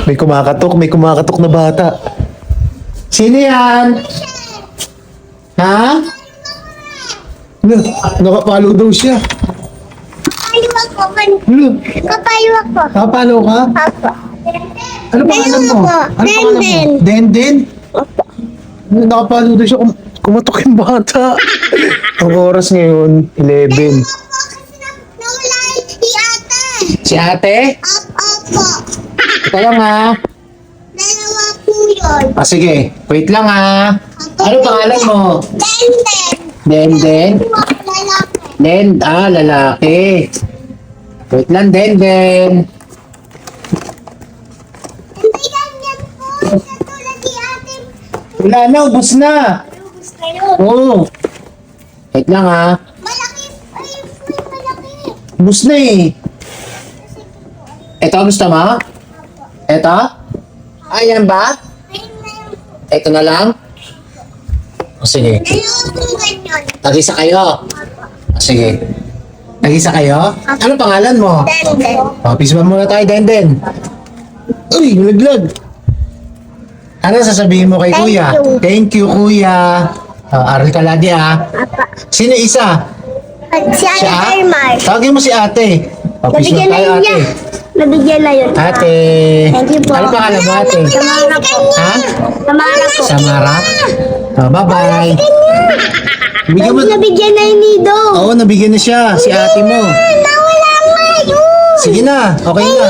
May kumakatok na bata. Sino yan? Ha? Nakapalo daw siya. Kapaliwag ko. Ano? Kapaliwag ko. Nakapalo ka? Apo. Ano pangalan mo? Denden po. Ano pangalan mo? Denden. Denden? Opo. Nakapalo daw siya. Kumatok yung bata. Ang oras ngayon, 11. Nawala si ate. Si ate? Opo. Ito lang ha. Dalawa po yun. Sige, wait lang ha. Ano pangalan mo? Denden. Denden? Lalaki. Lalaki. Wait lang, Denden. Hindi ganyan po. Katulad ni ate. Wala na, ubos na. Lubos kayo. Oo. Wait lang ha. Malaki. Ay, malaki. Ubos na eh. Ito, gusto mo? Ito? Ayan ba? Ayun na yun. Ito na lang? O sige. Dalawa po ganyan. Tag-isa kayo. Sige. Tag-isa kayo? Ano pangalan mo? Denden. O, pisuan muna tayo, Denden. Uy, nalaglag. Ano sasabihin mo kay Thank Kuya? you. Thank you, Kuya. Aral ka lagi ah. Apa. Sino isa? At si Ate Siya? Elmar. Tawagin mo si ate. O, pisuan Nabigyan na tayo, yun ate. niya. Nabigyan na yun. Ate. Thank you po. Ano pangalan mo, ate? Samara po. Ha? Samara po. Samara? Bye-bye. Bigyan mo. Nabigyan na yun ni Do. Oo, nabigyan na siya. Si ate mo. Nawala nga yun. Sige na. Okay na.